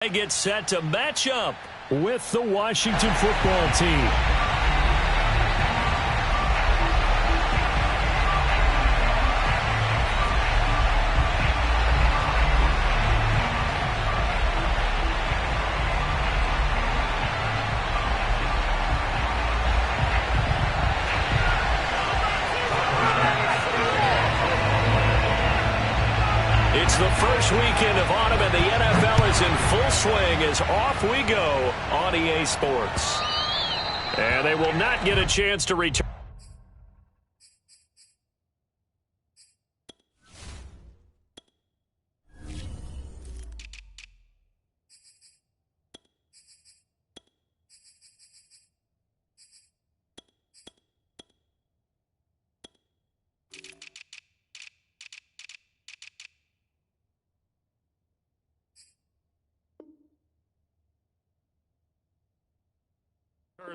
They get set to match up with the Washington football team. It's the first weekend of autumn, and the NFL is in full swing as off we go on EA Sports. And they will not get a chance to return.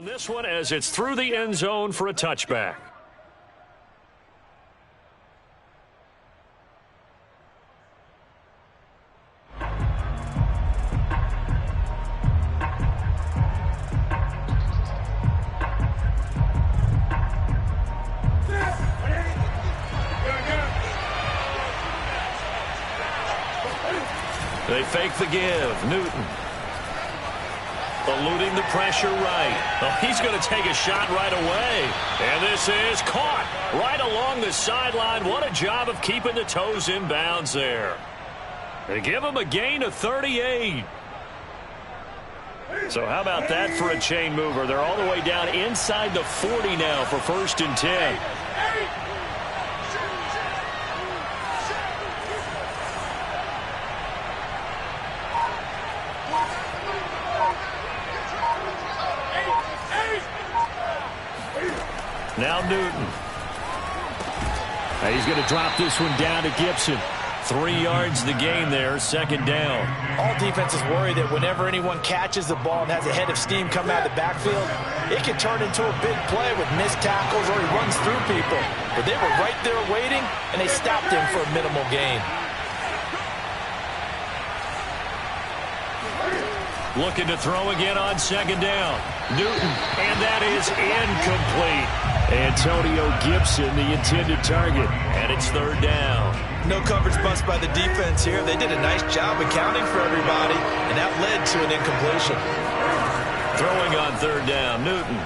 This one as it's through the end zone for a touchback. They fake the give. Newton. Eluding the pressure right. Oh, he's going to take a shot right away. And this is caught right along the sideline. What a job of keeping the toes in bounds there. They give him a gain of 38. So how about that for a chain mover? They're all the way down inside the 40 now for 1st and 10. Now Newton. He's going to drop this one down to Gibson. 3 yards the gain there, 2nd down. All defenses worry that whenever anyone catches the ball and has a head of steam come out of the backfield, it can turn into a big play with missed tackles or he runs through people. But they were right there waiting, and they stopped him for a minimal gain. Looking to throw again on 2nd down. Newton, and that is incomplete. Antonio Gibson, the intended target, and it's 3rd down. No coverage bust by the defense here. They did a nice job accounting for everybody, and that led to an incompletion. Throwing on 3rd down, Newton.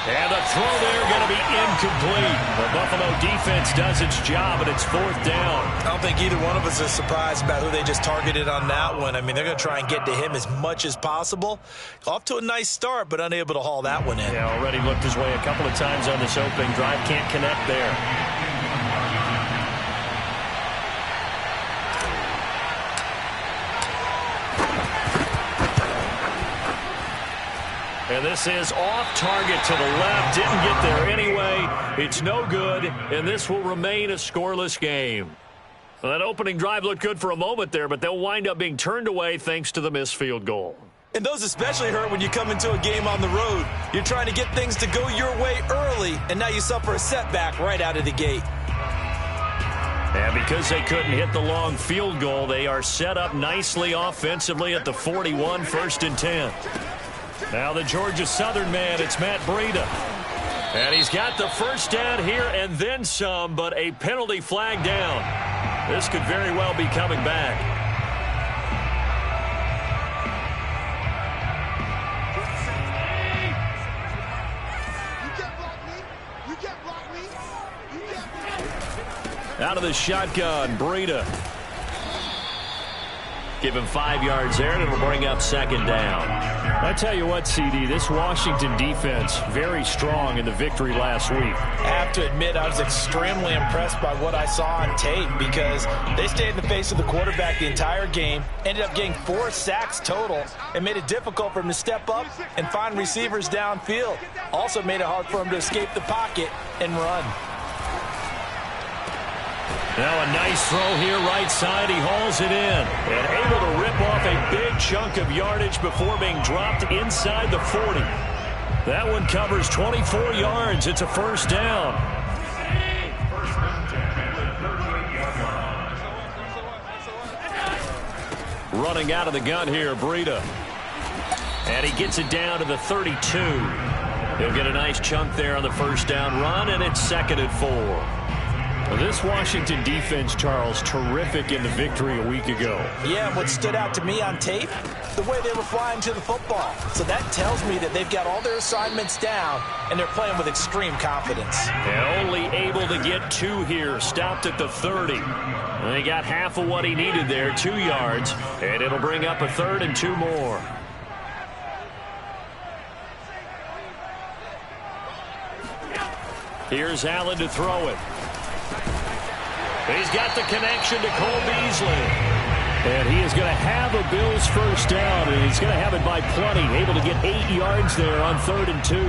And the throw there going to be incomplete. The Buffalo defense does its job, and it's 4th down. I don't think either one of us is surprised about who they just targeted on that one. I mean, they're going to try and get to him as much as possible. Off to a nice start, but unable to haul that one in. Yeah, already looked his way a couple of times on this opening drive. Can't connect there. And this is off target to the left. Didn't get there anyway. It's no good, and this will remain a scoreless game. Well, that opening drive looked good for a moment there, but they'll wind up being turned away thanks to the missed field goal. And those especially hurt when you come into a game on the road. You're trying to get things to go your way early, and now you suffer a setback right out of the gate. And because they couldn't hit the long field goal, they are set up nicely offensively at the 41, 1st and 10. Now the Georgia Southern man, it's Matt Breida. And he's got the 1st down here and then some, but a penalty flag down. This could very well be coming back. Out of the shotgun, Breida. Give him 5 yards there, and it'll bring up 2nd down. I tell you what, CD, this Washington defense, very strong in the victory last week. I have to admit, I was extremely impressed by what I saw on tape because they stayed in the face of the quarterback the entire game, ended up getting 4 sacks total, and made it difficult for him to step up and find receivers downfield. Also made it hard for him to escape the pocket and run. Now a nice throw here right side. He hauls it in and able to rip off a big chunk of yardage before being dropped inside the 40. That one covers 24 yards. It's a 1st down. Running out of the gun here, Breida. And he gets it down to the 32. He'll get a nice chunk there on the first down run, and it's 2nd and 4. Well, this Washington defense, Charles, terrific in the victory a week ago. Yeah, what stood out to me on tape, the way they were flying to the football. So that tells me that they've got all their assignments down, and they're playing with extreme confidence. And only able to get 2 here, stopped at the 30. And he got half of what he needed there, 2 yards, and it'll bring up a 3rd and 2 more. Here's Allen to throw it. He's got the connection to Cole Beasley. And he is going to have a Bills first down, and he's going to have it by plenty. Able to get 8 yards there on 3rd and 2.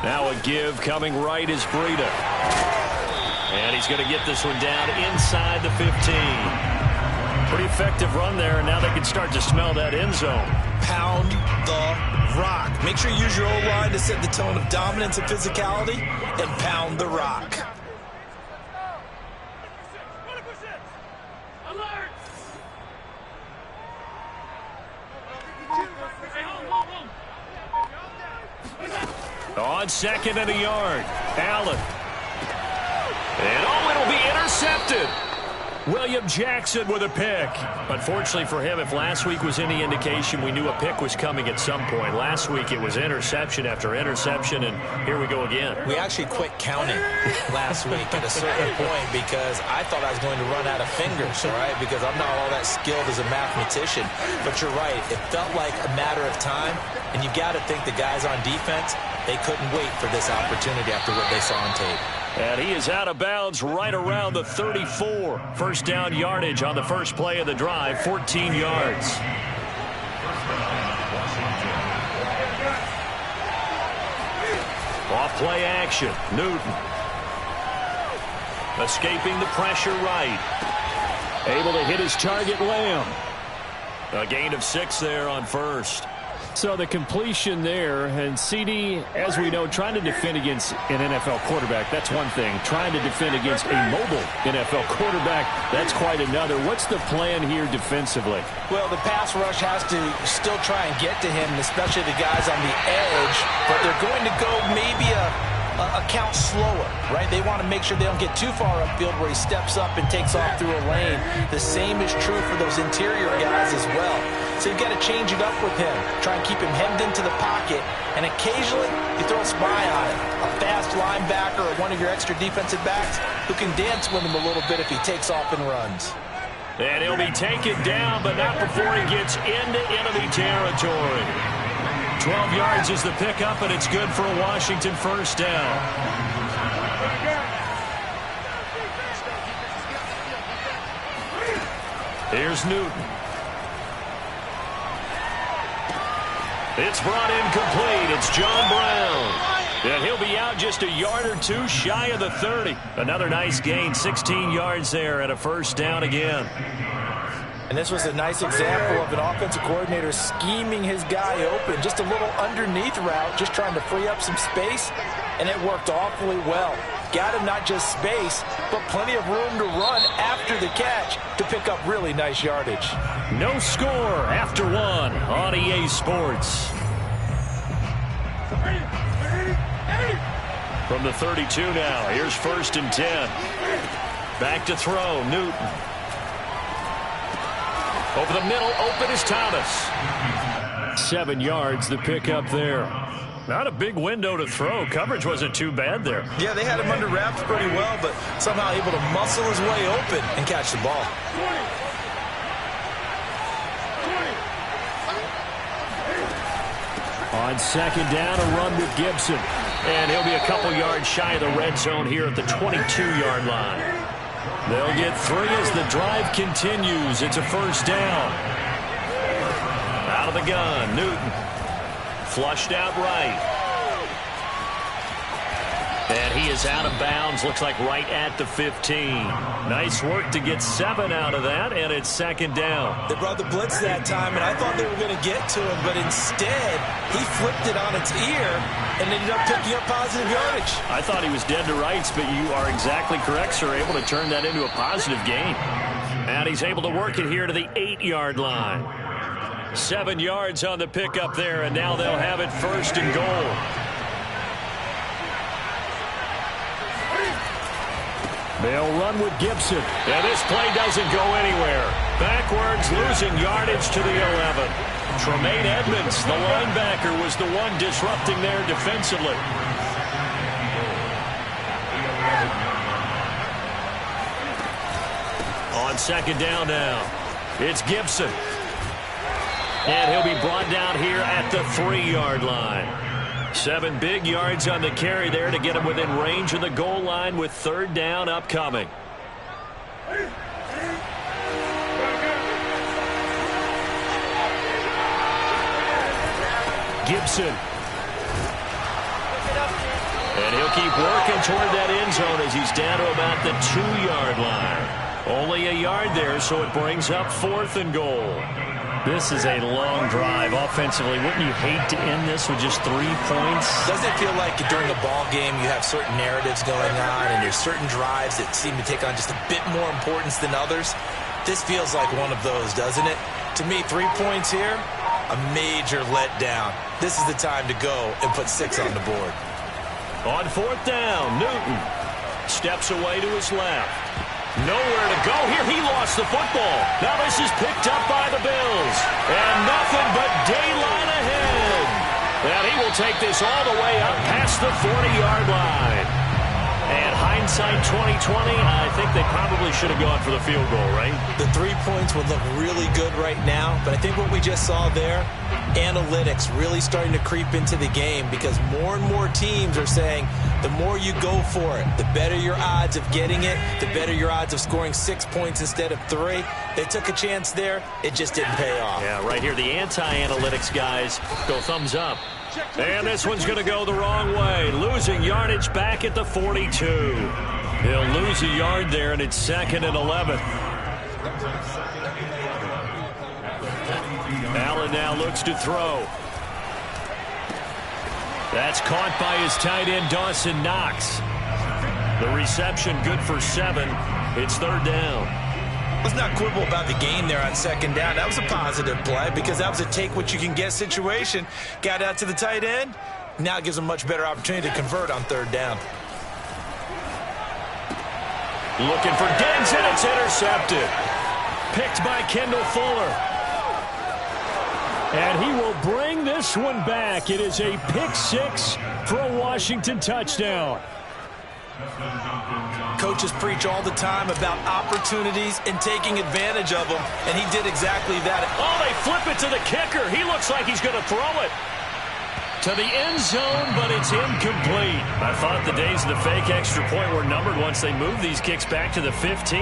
Now a give coming right is Breida. And he's going to get this one down inside the 15. Pretty effective run there, and now they can start to smell that end zone. Pound the rock. Make sure you use your O-line to set the tone of dominance and physicality, and pound the rock. On 2nd and a yard, Allen. And it'll be intercepted. William Jackson with a pick. Unfortunately for him, if last week was any indication, we knew a pick was coming at some point. Last week it was interception after interception, and here we go again. We actually quit counting last week at a certain point because I thought I was going to run out of fingers, all right, because I'm not all that skilled as a mathematician. But you're right. It felt like a matter of time, and you got to think the guys on defense, they couldn't wait for this opportunity after what they saw on tape. And he is out of bounds right around the 34. First down yardage on the first play of the drive, 14 yards. Off play action, Newton. Escaping the pressure right. Able to hit his target, Lamb. A gain of 6 there on first. So the completion there, and CD, as we know, trying to defend against an NFL quarterback, that's one thing. Trying to defend against a mobile NFL quarterback, that's quite another. What's the plan here defensively? Well, the pass rush has to still try and get to him, especially the guys on the edge, but they're going to go maybe a count slower, right? They want to make sure they don't get too far upfield where he steps up and takes off through a lane. The same is true for those interior guys as well. So you've got to change it up with him. Try and keep him hemmed into the pocket, and occasionally you throw a spy on him. A fast linebacker or one of your extra defensive backs who can dance with him a little bit if he takes off and runs. And he'll be taken down, but not before he gets into enemy territory. 12 yards is the pickup, and it's good for a Washington first down. Here's Newton. It's brought in complete. It's John Brown. And he'll be out just a yard or two shy of the 30. Another nice gain, 16 yards there, and a first down again. And this was a nice example of an offensive coordinator scheming his guy open. Just a little underneath route, just trying to free up some space, and it worked awfully well. Got him not just space, but plenty of room to run after the catch to pick up really nice yardage. No score after one on EA Sports. From the 32 now, here's 1st and 10. Back to throw, Newton. Over the middle, open is Thomas. 7 yards, the pickup there. Not a big window to throw. Coverage wasn't too bad there. Yeah, they had him under wraps pretty well, but somehow able to muscle his way open and catch the ball. On 2nd down, a run with Gibson. And he'll be a couple yards shy of the red zone here at the 22-yard line. They'll get 3 as the drive continues. It's a first down. Out of the gun, Newton. Flushed out right. And he is out of bounds, looks like right at the 15. Nice work to get 7 out of that, and it's second down. They brought the blitz that time, and I thought they were going to get to him, but instead, he flipped it on its ear and ended up picking up positive yardage. I thought he was dead to rights, but you are exactly correct, sir, able to turn that into a positive gain. And he's able to work it here to the 8-yard line. 7 yards on the pickup there, and now they'll have it first and goal. They'll run with Gibson. And this play doesn't go anywhere. Backwards, losing yardage to the 11. Tremaine Edmonds, the linebacker, was the one disrupting there defensively. On second down now, it's Gibson. And he'll be brought down here at the 3-yard line. 7 big yards on the carry there to get him within range of the goal line with third down upcoming. Gibson. And he'll keep working toward that end zone as he's down to about the 2-yard line. Only a yard there, so it brings up 4th and goal. This is a long drive offensively. Wouldn't you hate to end this with just 3 points? Doesn't it feel like during a ball game you have certain narratives going on and there's certain drives that seem to take on just a bit more importance than others? This feels like one of those, doesn't it? To me, 3 points here, a major letdown. This is the time to go and put 6 on the board. On 4th down, Newton steps away to his left. Nowhere to go here. He lost the football. Now this is picked up by the Bills. And nothing but daylight ahead. And he will take this all the way up past the 40-yard line. And hindsight 2020, I think they probably should have gone for the field goal, right? The 3 points would look really good right now, but I think what we just saw there, analytics really starting to creep into the game because more and more teams are saying the more you go for it, the better your odds of getting it, the better your odds of scoring 6 points instead of 3. They took a chance there. It just didn't pay off. Yeah, right here, the anti-analytics guys go thumbs up. And this one's going to go the wrong way. Losing yardage back at the 42. He'll lose a yard there, and it's 2nd and 11. Allen now looks to throw. That's caught by his tight end, Dawson Knox. The reception good for 7. It's 3rd down. Let's not quibble about the gain there on 2nd down. That was a positive play because that was a take-what-you-can-get situation. Got out to the tight end. Now it gives him a much better opportunity to convert on 3rd down. Looking for Diggs, and it's intercepted. Picked by Kendall Fuller. And he will bring this one back. It is a pick 6 for a Washington touchdown. Coaches preach all the time about opportunities and taking advantage of them, and he did exactly that. Oh, they flip it to the kicker. He looks like he's going to throw it to the end zone, but it's incomplete. I thought the days of the fake extra point were numbered once they moved these kicks back to the 15.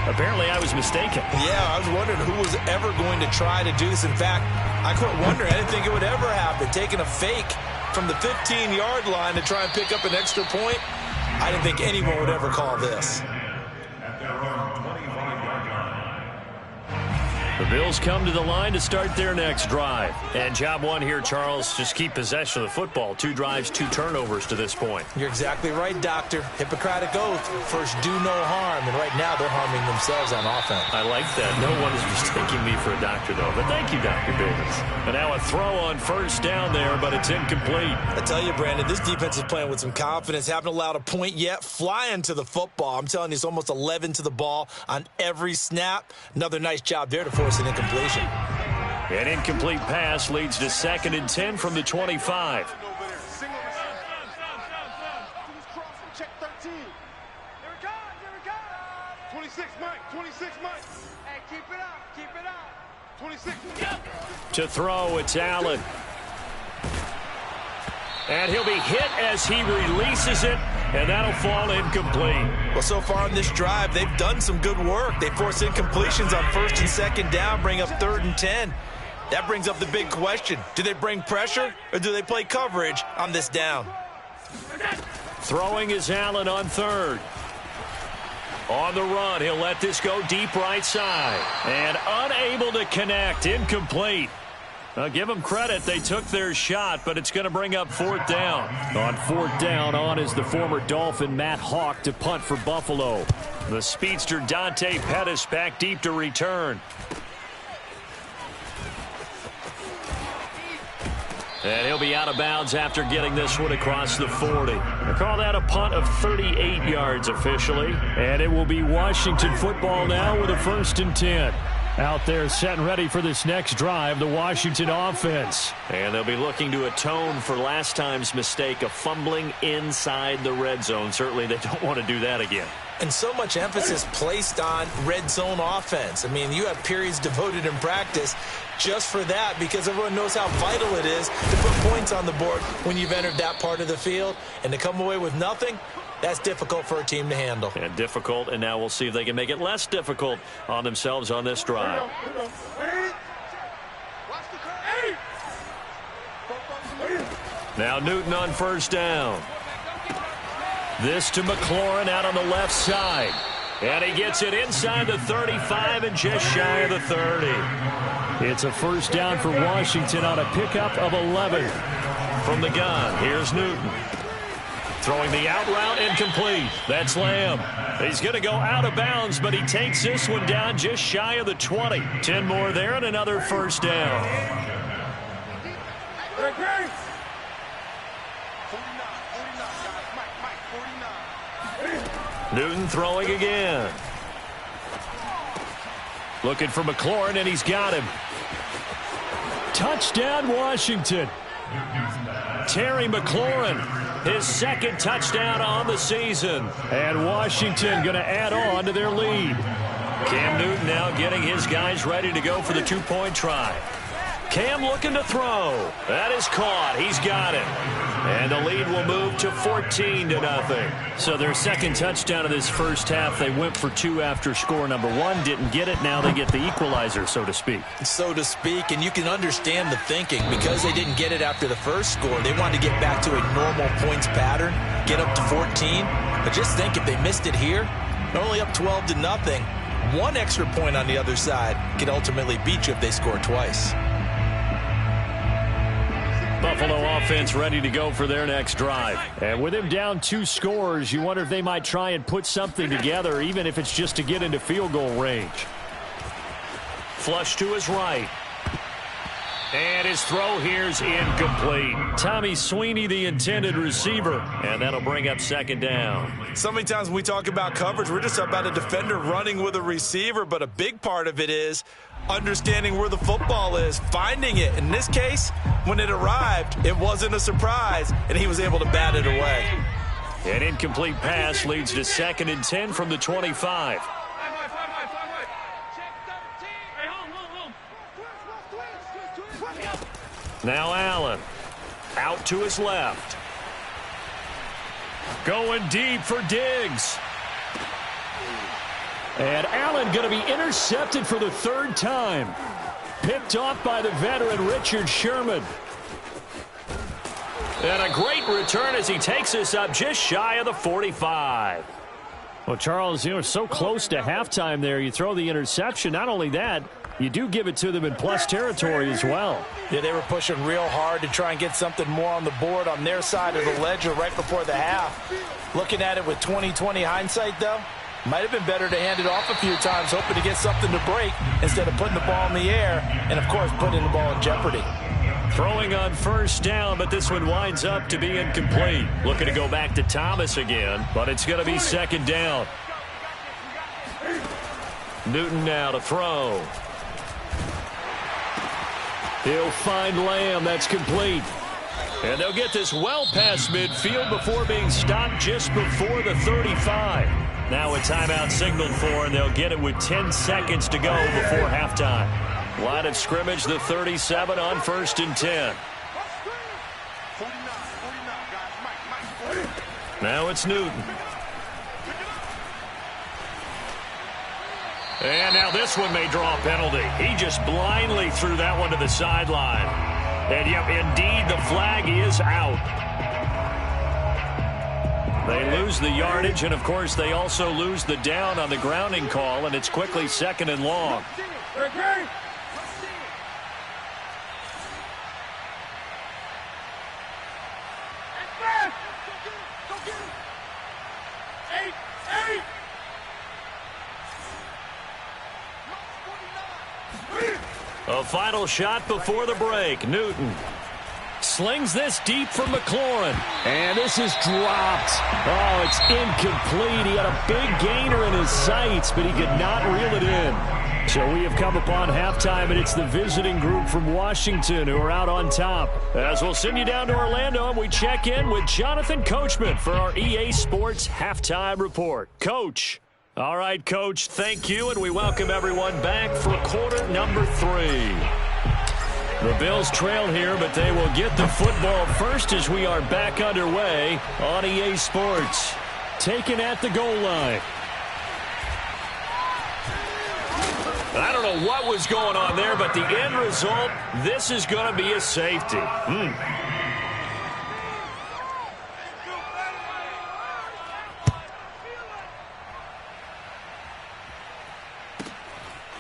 Apparently, I was mistaken. Yeah, I was wondering who was ever going to try to do this. In fact, I quit wondering. I didn't think it would ever happen. Taking a fake from the 15-yard line to try and pick up an extra point. I didn't think anyone would ever call this. The Bills come to the line to start their next drive. And job one here, Charles, just keep possession of the football. 2 drives, 2 turnovers to this point. You're exactly right, Doctor. Hippocratic oath. First, do no harm. And right now, they're harming themselves on offense. I like that. No one is mistaking me for a doctor, though. But thank you, Dr. Davis. And now a throw on 1st down there, but it's incomplete. I tell you, Brandon, this defense is playing with some confidence. Haven't allowed a point yet. Flying to the football. I'm telling you, it's almost 11 to the ball on every snap. Another nice job there to force an incompletion. An incomplete pass leads to 2nd and 10 from the 25. Check 13. Here we go. 26, Mike. 26, Mike. Hey, keep it up. Keep it up. 26. To throw, it's Allen. And he'll be hit as he releases it, and that'll fall incomplete. Well, so far on this drive, they've done some good work. They force incompletions on 1st and 2nd down, bring up 3rd and 10. That brings up the big question. Do they bring pressure, or do they play coverage on this down? Throwing is Allen on third. On the run, he'll let this go deep right side. And unable to connect, incomplete. Now, give them credit. They took their shot, but it's going to bring up fourth down. On fourth down, on is the former Dolphin Matt Hawk to punt for Buffalo. The speedster Dante Pettis back deep to return. And he'll be out of bounds after getting this one across the 40. They call that a punt of 38 yards officially. And it will be Washington football now with a 1st and 10. Out there set and ready for this next drive, the Washington offense. And they'll be looking to atone for last time's mistake of fumbling inside the red zone. Certainly they don't want to do that again. And so much emphasis placed on red zone offense. I mean, you have periods devoted in practice just for that because everyone knows how vital it is to put points on the board when you've entered that part of the field. And to come away with nothing, that's difficult for a team to handle. And difficult, and now we'll see if they can make it less difficult on themselves on this drive. Now Newton on 1st down. This to McLaurin out on the left side. And he gets it inside the 35 and just shy of the 30. It's a 1st down for Washington on a pickup of 11. From the gun, here's Newton. Throwing the out route, incomplete. That's Lamb. He's going to go out of bounds, but he takes this one down just shy of the 20. 10 more there and another 1st down. Newton throwing again. Looking for McLaurin, and he's got him. Touchdown, Washington. Terry McLaurin, his 2nd touchdown on the season. And Washington going to add on to their lead. Cam Newton now getting his guys ready to go for the 2-point try. Cam looking to throw. That is caught. He's got it. And the lead will move to 14-0. So their 2nd touchdown of this first half, they went for 2 after score number 1. Didn't get it. Now they get the equalizer, so to speak. So to speak, and you can understand the thinking. Because they didn't get it after the first score, they wanted to get back to a normal points pattern, get up to 14. But just think, if they missed it here, they're only up 12-0. 1 extra point on the other side could ultimately beat you if they score twice. Buffalo offense ready to go for their next drive. And with him down 2 scores, you wonder if they might try and put something together, even if it's just to get into field goal range. Flush to his right. And his throw here's incomplete. Tommy Sweeney, the intended receiver. And that'll bring up 2nd down. So many times when we talk about coverage, we're just about a defender running with a receiver, but a big part of it is understanding where the football is, finding it. In this case, when it arrived, it wasn't a surprise, and he was able to bat it away. An incomplete pass leads to 2nd and 10 from the 25. Now Allen, out to his left. Going deep for Diggs. And Allen going to be intercepted for the 3rd time. Picked off by the veteran Richard Sherman. And a great return as he takes us up just shy of the 45. Well, Charles, you know, so close to halftime there. You throw the interception. Not only that, you do give it to them in plus territory as well. Yeah, they were pushing real hard to try and get something more on the board on their side of the ledger right before the half. Looking at it with 20/20 hindsight, though, might have been better to hand it off a few times, hoping to get something to break instead of putting the ball in the air and, of course, putting the ball in jeopardy. Throwing on 1st down, but this one winds up to be incomplete. Looking to go back to Thomas again, but it's going to be 2nd down. Newton now to throw. He'll find Lamb. That's complete. And they'll get this well past midfield before being stopped just before the 35. Now a timeout signaled for, and they'll get it with 10 seconds to go before halftime. Line of scrimmage, the 37 on 1st and 10. Now it's Newton. And now this one may draw a penalty. He just blindly threw that one to the sideline. And yep, indeed, the flag is out. They lose the yardage, and, of course, they also lose the down on the grounding call, and it's quickly 2nd and long. A final shot before the break. Newton slings this deep for McLaurin. And this is dropped. Oh, it's incomplete. He had a big gainer in his sights, but he could not reel it in. So we have come upon halftime, and it's the visiting group from Washington who are out on top. As we'll send you down to Orlando, and we check in with Jonathan Coachman for our EA Sports Halftime Report. Coach. All right, Coach, thank you, and we welcome everyone back for quarter number 3. The Bills trail here, but they will get the football first as we are back underway on EA Sports. Taken at the goal line. I don't know what was going on there, but the end result, this is going to be a safety.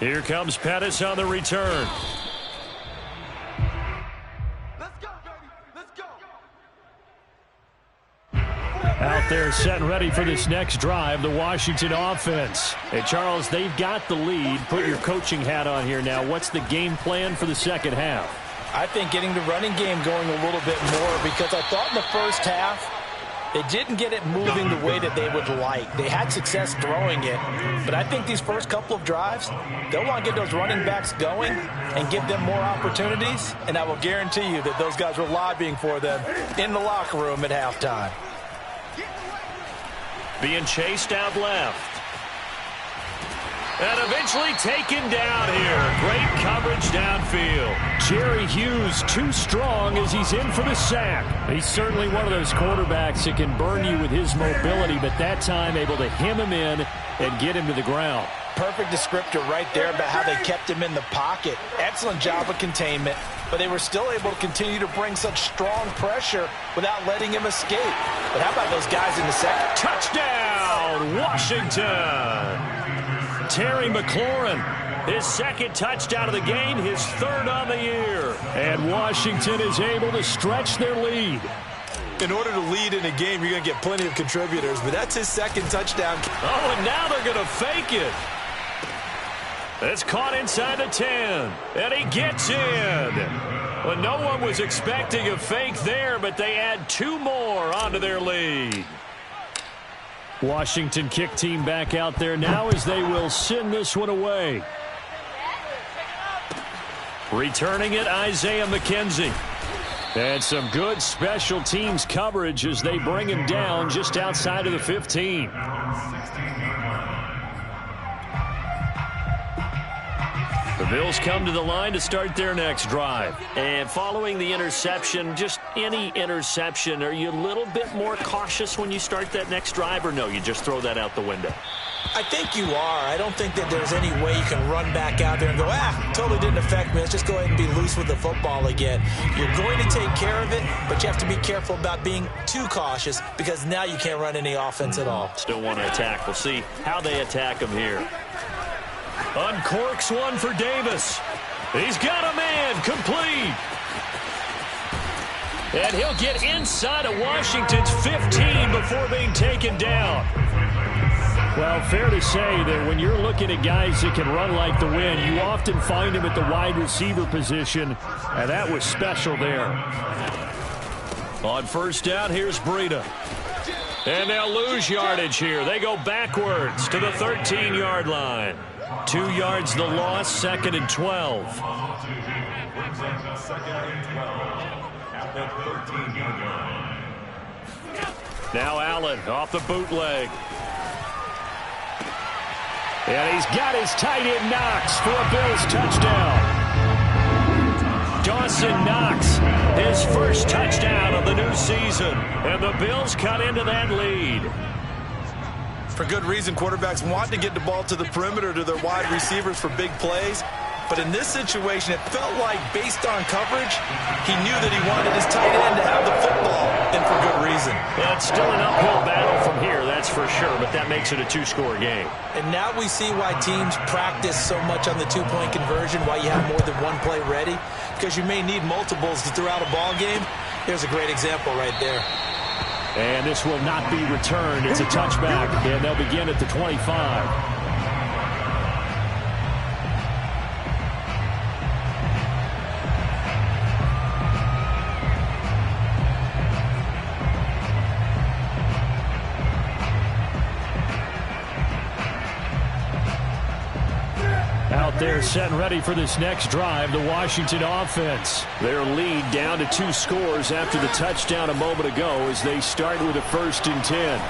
Here comes Pettis on the return. Let's go, baby. Let's go. Out there set and ready for this next drive, the Washington offense. Hey, Charles, they've got the lead. Put your coaching hat on here now. What's the game plan for the second half? I think getting the running game going a little bit more, because I thought in the first half they didn't get it moving the way that they would like. They had success throwing it, but I think these first couple of drives, they'll want to get those running backs going and give them more opportunities, and I will guarantee you that those guys were lobbying for them in the locker room at halftime. Being chased out left. And eventually taken down here. Great coverage downfield. Jerry Hughes too strong as he's in for the sack. He's certainly one of those quarterbacks that can burn you with his mobility, but that time able to hem him in and get him to the ground. Perfect descriptor right there about how they kept him in the pocket. Excellent job of containment, but they were still able to continue to bring such strong pressure without letting him escape. But how about those guys in the second? Touchdown, Washington! Terry McLaurin, his second touchdown of the game, his third on the year. And Washington is able to stretch their lead. In order to lead in a game, you're going to get plenty of contributors, but that's his second touchdown. Oh, and now they're going to fake it. It's caught inside the 10, and he gets in. Well, no one was expecting a fake there, but they add 2 more onto their lead. Washington kick team back out there now as they will send this one away. Returning it, Isaiah McKenzie. And some good special teams coverage as they bring him down just outside of the 15. The Bills come to the line to start their next drive. And following the interception, just any interception, are you a little bit more cautious when you start that next drive, or no, you just throw that out the window? I think you are. I don't think that there's any way you can run back out there and go, totally didn't affect me. Let's just go ahead and be loose with the football again. You're going to take care of it, but you have to be careful about being too cautious, because now you can't run any offense at all. Still want to attack. We'll see how they attack him here. Uncorks one for Davis. He's got a man complete. And he'll get inside of Washington's 15 before being taken down. Well, fair to say that when you're looking at guys that can run like the wind, you often find them at the wide receiver position, and that was special there. On first down, here's Breida. And they'll lose yardage here. They go backwards to the 13-yard line. 2 yards the loss, 2nd and 12. Now Allen off the bootleg. And he's got his tight end Knox for a Bills touchdown. Dawson Knox, his first touchdown of the new season. And the Bills cut into that lead. For good reason, quarterbacks want to get the ball to the perimeter to their wide receivers for big plays. But in this situation, it felt like, based on coverage, he knew that he wanted his tight end to have the football, and for good reason. Well, it's still an uphill battle for sure, but that makes it a two-score game. And now we see why teams practice so much on the two-point conversion, why you have more than one play ready, because you may need multiples to throw out a ball game. Here's a great example right there. And this will not be returned. It's a touchback, and they'll begin at the 25. Out there set and ready for this next drive, the Washington offense. Their lead down to 2 scores after the touchdown a moment ago as they start with a 1st and 10.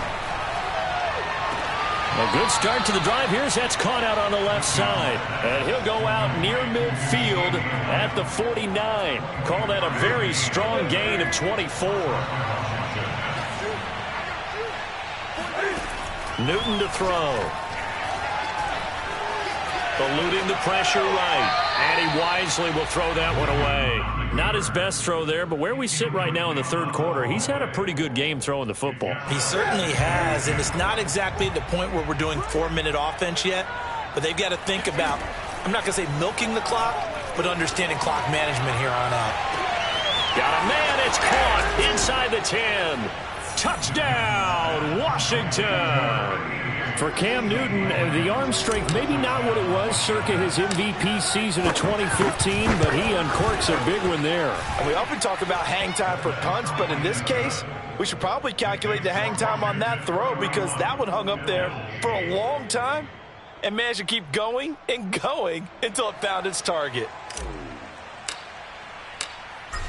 A good start to the drive. Here's that's caught out on the left side. And he'll go out near midfield at the 49. Call that a very strong gain of 24. Newton to throw. Eluding the pressure right. And he wisely will throw that one away. Not his best throw there, but where we sit right now in the third quarter, he's had a pretty good game throwing the football. He certainly has, and it's not exactly at the point where we're doing 4-minute offense yet, but they've got to think about, I'm not going to say milking the clock, but understanding clock management here on out. Got a man, it's caught inside the 10. Touchdown, Washington. For Cam Newton, the arm strength maybe not what it was circa his MVP season of 2015, but he uncorks a big one there. And we often talk about hang time for punts, but in this case, we should probably calculate the hang time on that throw because that one hung up there for a long time and managed to keep going and going until it found its target.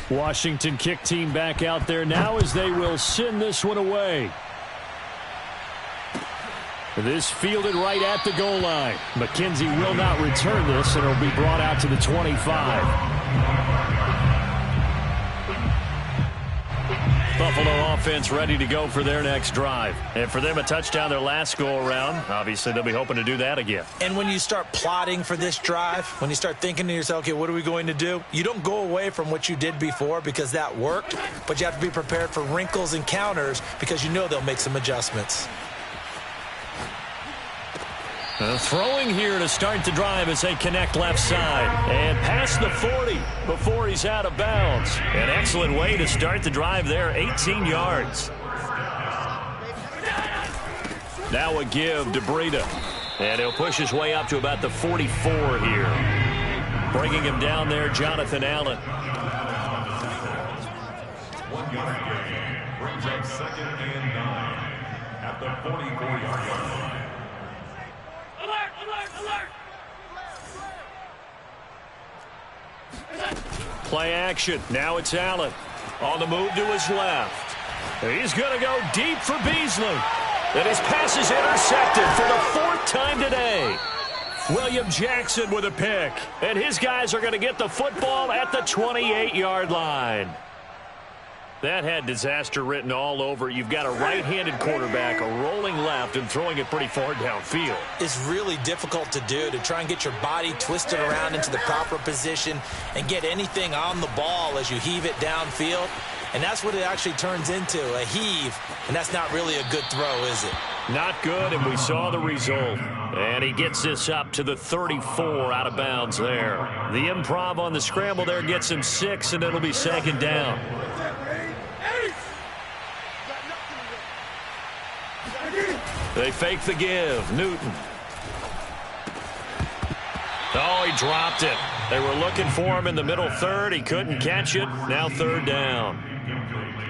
Washington kick team back out there now as they will send this one away. This fielded right at the goal line. McKenzie will not return this, and it'll be brought out to the 25. Buffalo offense ready to go for their next drive. And for them, a touchdown their last go-around. Obviously, they'll be hoping to do that again. And when you start plotting for this drive, when you start thinking to yourself, okay, what are we going to do? You don't go away from what you did before because that worked, but you have to be prepared for wrinkles and counters because you know they'll make some adjustments. Throwing here to start the drive as they connect left side. And past the 40 before he's out of bounds. An excellent way to start the drive there, 18 yards. Now a give to Breida. And he'll push his way up to about the 44 here. Bringing him down there, Jonathan Allen. 1 yard gain brings up 2nd and 9 at the 44-yard line. Play action. Now it's Allen. On the move to his left. He's going to go deep for Beasley. And his pass is intercepted for the 4th time today. William Jackson with a pick. And his guys are going to get the football at the 28-yard line. That had disaster written all over. You've got a right-handed quarterback, a rolling left, and throwing it pretty far downfield. It's really difficult to do, to try and get your body twisted around into the proper position and get anything on the ball as you heave it downfield. And that's what it actually turns into, a heave. And that's not really a good throw, is it? Not good, and we saw the result. And he gets this up to the 34 out of bounds there. The improv on the scramble there gets him 6, and it'll be 2nd down. They fake the give. Newton. Oh, he dropped it. They were looking for him in the middle third. He couldn't catch it. Now 3rd down.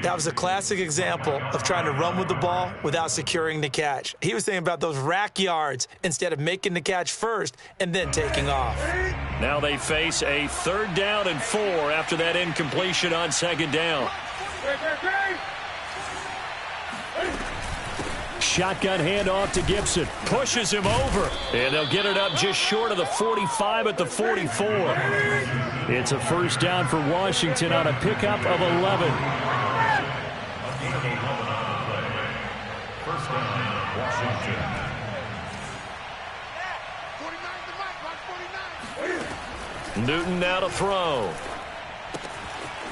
That was a classic example of trying to run with the ball without securing the catch. He was thinking about those rack yards instead of making the catch first and then taking off. Now they face a 3rd down and 4 after that incompletion on 2nd down. Shotgun handoff to Gibson. Pushes him over. And they'll get it up just short of the 45 at the 44. It's a 1st down for Washington on a pickup of 11. First down, Washington. Newton now to throw.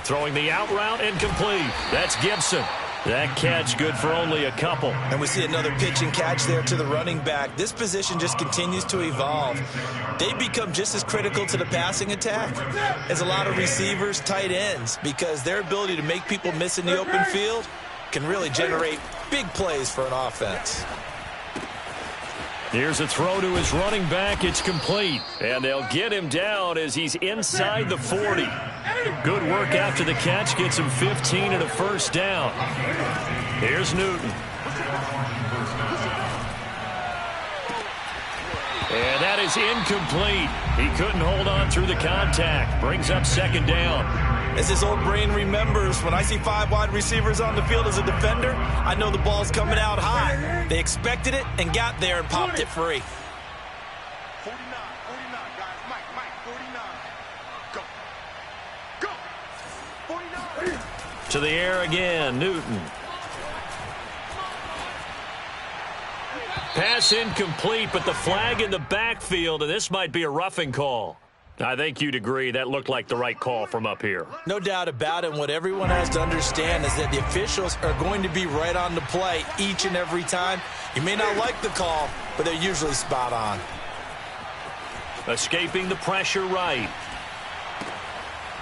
Throwing the out route incomplete. That's Gibson. That catch good for only a couple. And we see another pitch and catch there to the running back. This position just continues to evolve. They become just as critical to the passing attack as a lot of receivers, tight ends, because their ability to make people miss in the open field can really generate big plays for an offense. Here's a throw to his running back. It's complete. And they'll get him down as he's inside the 40. Good work after the catch. Gets him 15 and a first down. Here's Newton. And that is incomplete. He couldn't hold on through the contact. Brings up second down. As his old brain remembers, when I see 5 wide receivers on the field as a defender, I know the ball's coming out high. They expected it and got there and popped it free. 49, guys. Mike, 49. Go. 49. To the air again, Newton. Pass incomplete, but the flag in the backfield, and this might be a roughing call. I think you'd agree that looked like the right call from up here. No doubt about it. What everyone has to understand is that the officials are going to be right on the play each and every time. You may not like the call, but they're usually spot on. Escaping the pressure right.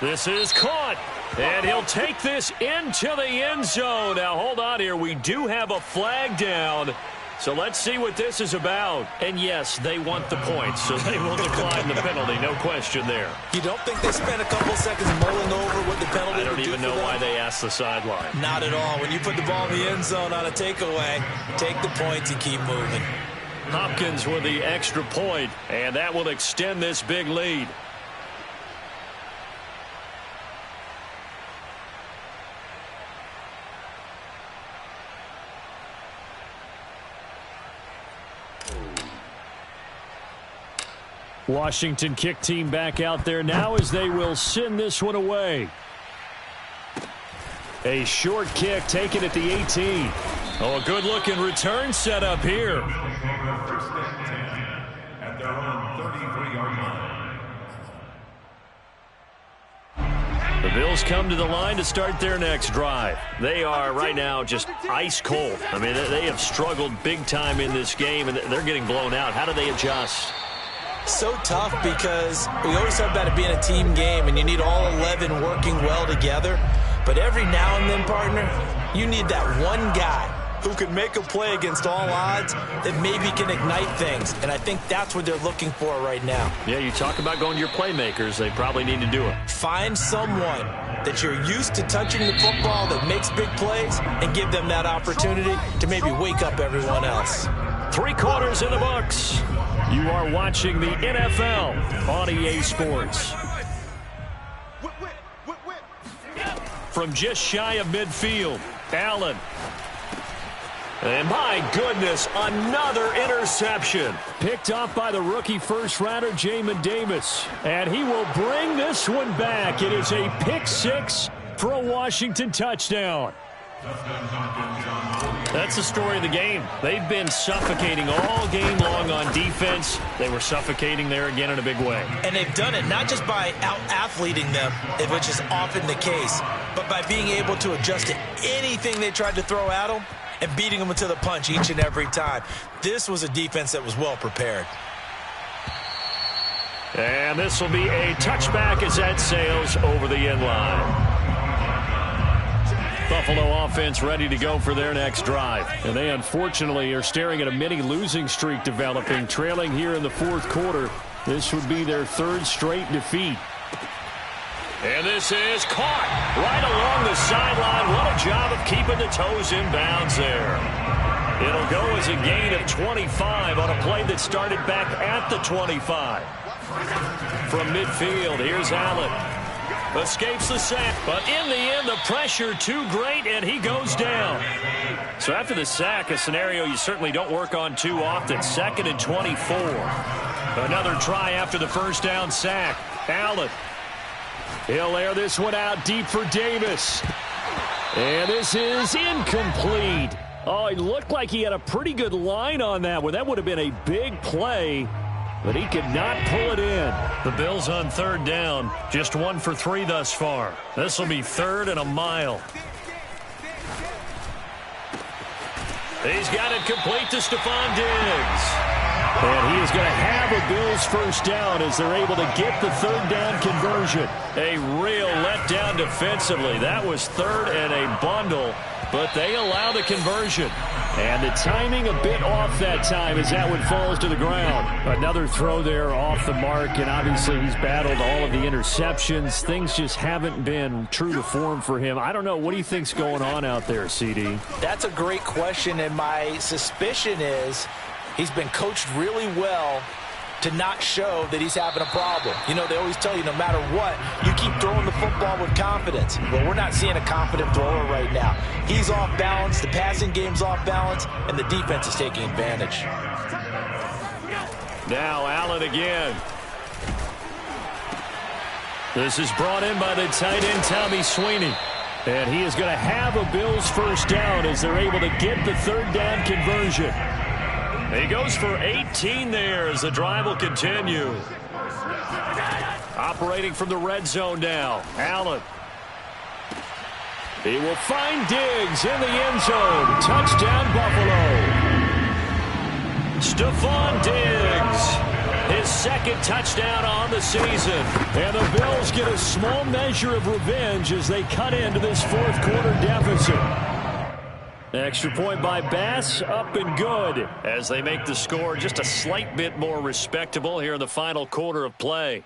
This is caught. And he'll take this into the end zone. Now, hold on here. We do have a flag down. So let's see what this is about. And yes, they want the points, so they will decline the penalty. No question there. You don't think they spent a couple seconds mulling over what the penalty would do? I don't even know why they asked the sideline. Not at all. When you put the ball in the end zone on a takeaway, take the points and keep moving. Hopkins with the extra point, and that will extend this big lead. Washington kick team back out there now as they will send this one away. A short kick taken at the 18. Oh, a good-looking return set up here. At their own 33-yard line. The Bills come to the line to start their next drive. They are right now just ice cold. I mean, they have struggled big time in this game, and they're getting blown out. How do they adjust? So tough because we always talk about it being a team game and you need all 11 working well together. But every now and then, partner, you need that one guy who can make a play against all odds that maybe can ignite things. And I think that's what they're looking for right now. Yeah, you talk about going to your playmakers. They probably need to do it. Find someone that you're used to touching the football that makes big plays and give them that opportunity to maybe wake up everyone else. 3 quarters in the books. You are watching the NFL on EA Sports. From just shy of midfield, Allen. And my goodness, another interception. Picked off by the rookie first-rounder, Jamin Davis. And he will bring this one back. It is a pick 6 for a Washington touchdown. That's the story of the game. They've been suffocating all game long on defense. They were suffocating there again in a big way. And they've done it not just by out-athleting them, which is often the case, but by being able to adjust to anything they tried to throw at them and beating them to the punch each and every time. This was a defense that was well prepared. And this will be a touchback as that sails over the end line. Buffalo offense ready to go for their next drive. And they unfortunately are staring at a mini losing streak developing, trailing here in the fourth quarter. This would be their 3rd straight defeat. And this is caught right along the sideline. What a job of keeping the toes in bounds there. It'll go as a gain of 25 on a play that started back at the 25. From midfield, here's Allen. Escapes the sack, but in the end, the pressure too great, and he goes down. So after the sack, a scenario you certainly don't work on too often. 2nd and 24. Another try after the first down sack. Allen. He'll air this one out deep for Davis. And this is incomplete. Oh, it looked like he had a pretty good line on that one. That would have been a big play, but he could not pull it in. The Bills on 3rd down, just 1 for 3 thus far. This will be 3rd and a mile. He's got it complete to Stephon Diggs. And he is going to have a Bills first down as they're able to get the third down conversion. A real letdown defensively. That was third and a bundle, but they allow the conversion. And the timing a bit off that time as that one falls to the ground. Another throw there off the mark, and obviously he's battled all of the interceptions. Things just haven't been true to form for him. I don't know. What do you think's going on out there, CD? That's a great question, and my suspicion is he's been coached really well to not show that he's having a problem. You know, they always tell you no matter what, you keep throwing the football with confidence. Well, we're not seeing a confident thrower right now. He's off balance, the passing game's off balance, and the defense is taking advantage. Now Allen again. This is brought in by the tight end, Tommy Sweeney. And he is going to have a Bills first down as they're able to get the third down conversion. He goes for 18 there as the drive will continue. Operating from the red zone now. Allen. He will find Diggs in the end zone. Touchdown, Buffalo. Stephon Diggs. His second touchdown on the season. And the Bills get a small measure of revenge as they cut into this fourth quarter deficit. Extra point by Bass, up and good. As they make the score just a slight bit more respectable here in the final quarter of play.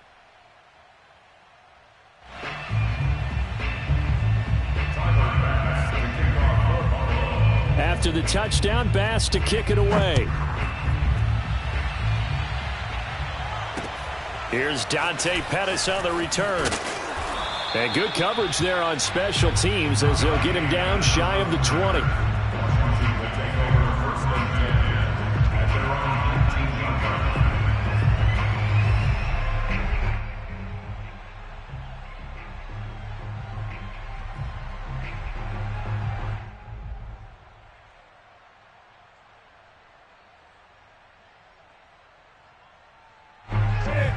After the touchdown, Bass to kick it away. Here's Dante Pettis on the return. And good coverage there on special teams as they'll get him down shy of the 20.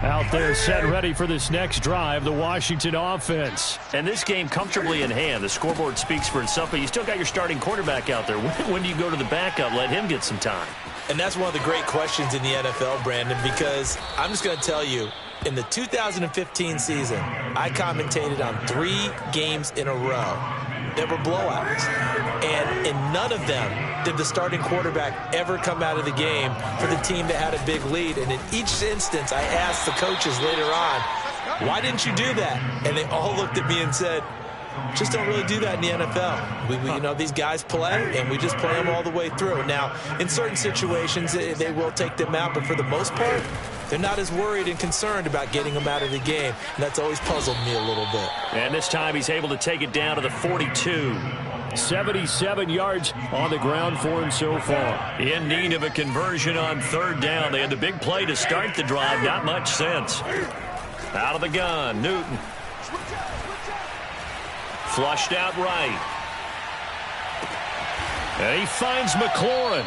Out there set ready for this next drive, the Washington offense. And this game comfortably in hand. The scoreboard speaks for itself, but you still got your starting quarterback out there. When do you go to the backup? Let him get some time. And that's one of the great questions in the NFL, Brandon, because I'm just going to tell you, in the 2015 season, I commentated on 3 games in a row that were blowouts. And in none of them did the starting quarterback ever come out of the game for the team that had a big lead. And in each instance, I asked the coaches later on, why didn't you do that? And they all looked at me and said, just don't really do that in the NFL. You know, these guys play, and we just play them all the way through. Now, in certain situations, they will take them out, but for the most part, they're not as worried and concerned about getting them out of the game. And that's always puzzled me a little bit. And this time he's able to take it down to the 42. 77 yards on the ground for him so far. In need of a conversion on third down. They had the big play to start the drive. Not much sense. Out of the gun, Newton. Flushed out right. And he finds McLaurin.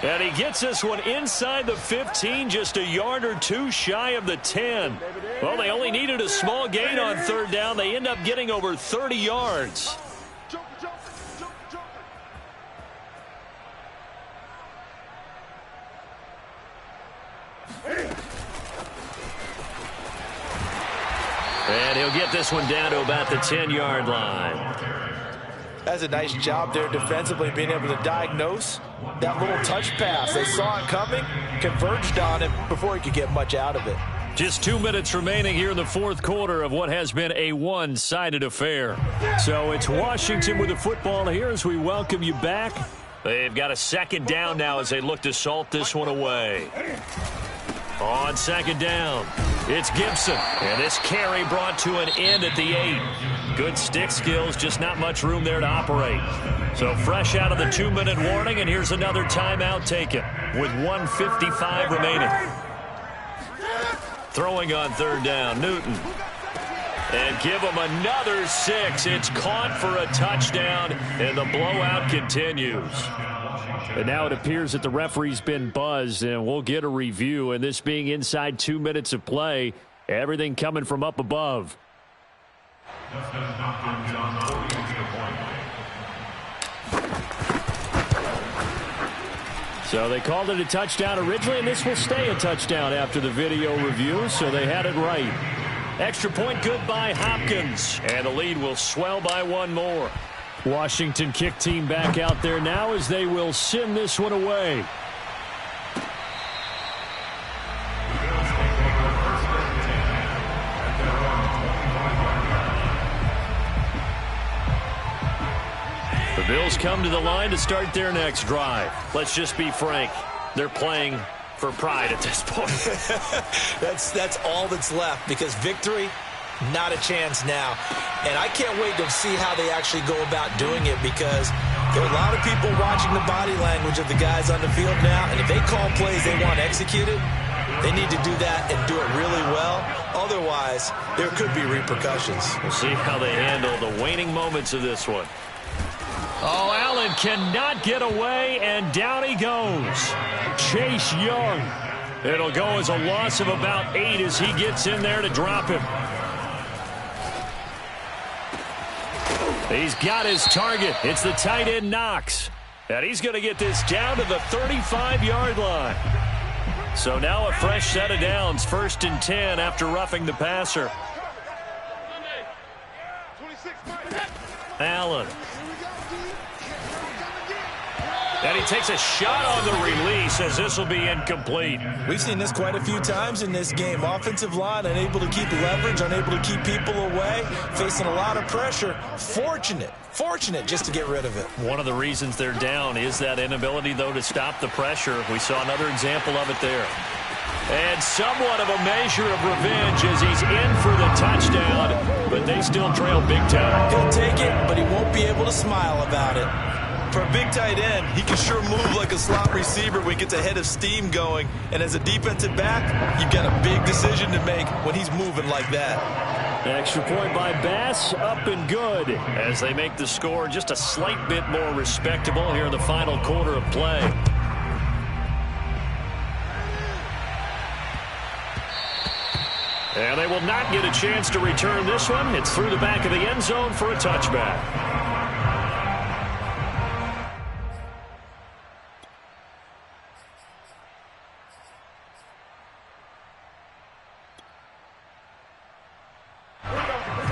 And he gets this one inside the 15, just a yard or two shy of the 10. Well, they only needed a small gain on third down. They end up getting over 30 yards. And he'll get this one down to about the 10-yard line. That's a nice job there defensively, being able to diagnose that little touch pass. They saw it coming, converged on it before he could get much out of it. Just 2 minutes remaining here in the fourth quarter of what has been a one-sided affair. So it's Washington with the football here as we welcome you back. They've got a second down now as they look to salt this one away. On second down, it's Gibson. And this carry brought to an end at the 8. Good stick skills, just not much room there to operate. So fresh out of the 2-minute warning, and here's another timeout taken with 1:55 remaining. Throwing on third down, Newton. And give him another 6. It's caught for a touchdown, and the blowout continues. And now it appears that the referee's been buzzed, and we'll get a review. And this being inside 2 minutes of play, everything coming from up above. So they called it a touchdown originally, and this will stay a touchdown after the video review, so they had it right. Extra point good by Hopkins, and the lead will swell by one more. Washington kick team back out there now as they will send this one away. The Bills come to the line to start their next drive. Let's just be frank. They're playing for pride at this point. That's all that's left, because victory, not a chance now. And I can't wait to see how they actually go about doing it, because there are a lot of people watching the body language of the guys on the field now, and if they call plays they want executed, they need to do that and do it really well. Otherwise, there could be repercussions. We'll see how they handle the waning moments of this one. Oh, Allen cannot get away, and down he goes. Chase Young. It'll go as a loss of about 8 as he gets in there to drop him. He's got his target. It's the tight end Knox. And he's going to get this down to the 35-yard line. So now a fresh set of downs. 1st and 10 after roughing the passer. Allen. And he takes a shot on the release as this will be incomplete. We've seen this quite a few times in this game. Offensive line unable to keep leverage, unable to keep people away, facing a lot of pressure. Fortunate just to get rid of it. One of the reasons they're down is that inability, though, to stop the pressure. We saw another example of it there. And somewhat of a measure of revenge as he's in for the touchdown, but they still trail big time. He'll take it, but he won't be able to smile about it. For a big tight end, he can sure move like a slot receiver when he gets a head of steam going. And as a defensive back, you've got a big decision to make when he's moving like that. Extra point by Bass, up and good. As they make the score just a slight bit more respectable here in the final quarter of play. And they will not get a chance to return this one. It's through the back of the end zone for a touchback.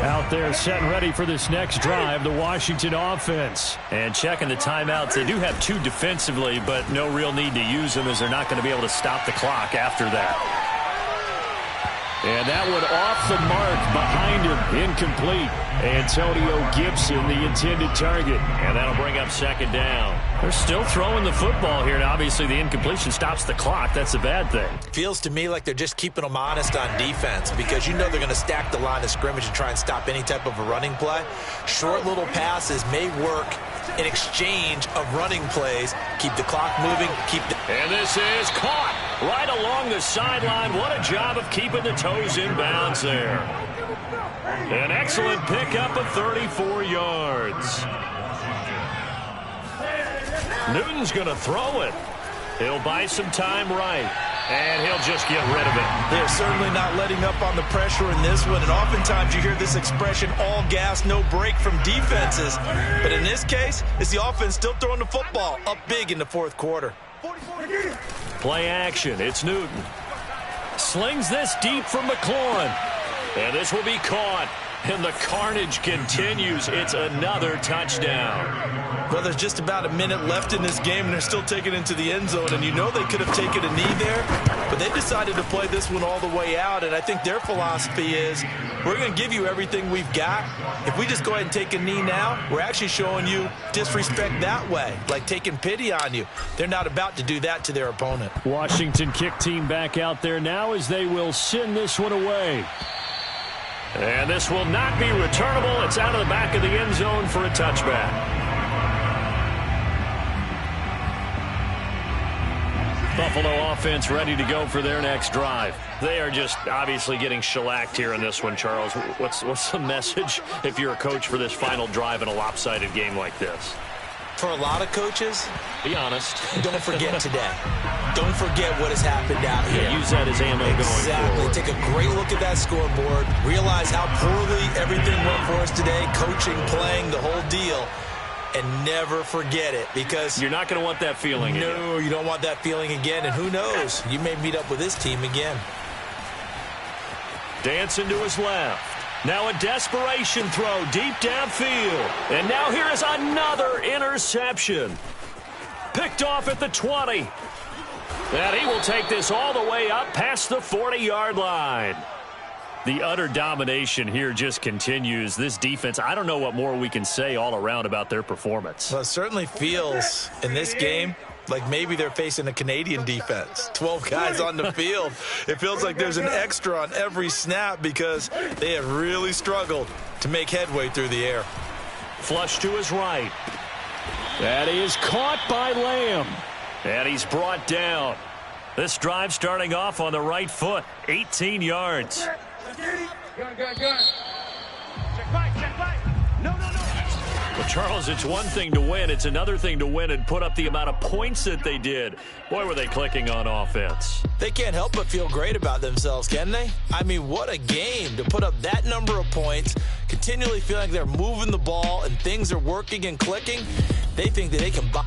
Out there set and ready for this next drive, the Washington offense. And checking the timeouts, they do have 2 defensively, but no real need to use them as they're not going to be able to stop the clock after that. And that one off the mark behind him, incomplete. Antonio Gibson, the intended target. And that'll bring up 2nd down. They're still throwing the football here, and obviously the incompletion stops the clock. That's a bad thing. Feels to me like they're just keeping them honest on defense, because you know they're going to stack the line of scrimmage and try and stop any type of a running play. Short little passes may work in exchange of running plays. Keep the clock moving. And this is caught right along the sideline. What a job of keeping the toes in bounds there. An excellent pickup of 34 yards. Newton's going to throw it. He'll buy some time right, and he'll just get rid of it. They're certainly not letting up on the pressure in this one, and oftentimes you hear this expression, all gas, no break from defenses. But in this case, it's the offense still throwing the football up big in the 4th quarter. Play action. It's Newton. Slings this deep from McLaurin. And this will be caught. And the carnage continues. It's another touchdown. Well, there's just about a minute left in this game, and they're still taking it into the end zone. And you know they could have taken a knee there, but they decided to play this one all the way out. And I think their philosophy is, we're going to give you everything we've got. If we just go ahead and take a knee now, we're actually showing you disrespect that way, like taking pity on you. They're not about to do that to their opponent. Washington kick team back out there now as they will send this one away. And this will not be returnable. It's out of the back of the end zone for a touchback. Buffalo offense ready to go for their next drive. They are just obviously getting shellacked here in this one, Charles. What's the message if you're a coach for this final drive in a lopsided game like this? For a lot of coaches, be honest. Don't forget today. Don't forget what has happened out here. Yeah, use that as ammo going forward. Take a great look at that scoreboard. Realize how poorly everything went for us today. Coaching, playing, the whole deal. and never forget it, because you're not going to want that feeling again. No, you don't want that feeling again, and who knows, you may meet up with this team again. Dancing to his left. Now a desperation throw deep downfield. And now here is another interception. Picked off at the 20. And he will take this all the way up past the 40-yard line. The utter domination here just continues. This defense, I don't know what more we can say all around about their performance. Well, it certainly feels in this game like maybe they're facing a Canadian defense. 12 guys on the field. It feels like there's an extra on every snap because they have really struggled to make headway through the air. Flush to his right. That is caught by Lamb. And he's brought down. This drive starting off on the right foot. 18 yards. Gun. Check right. No. Well, Charles, it's one thing to win. It's another thing to win and put up the amount of points that they did. Boy, were they clicking on offense. They can't help but feel great about themselves, can they? I mean, what a game to put up that number of points, continually feeling like they're moving the ball and things are working and clicking. They think that they can buy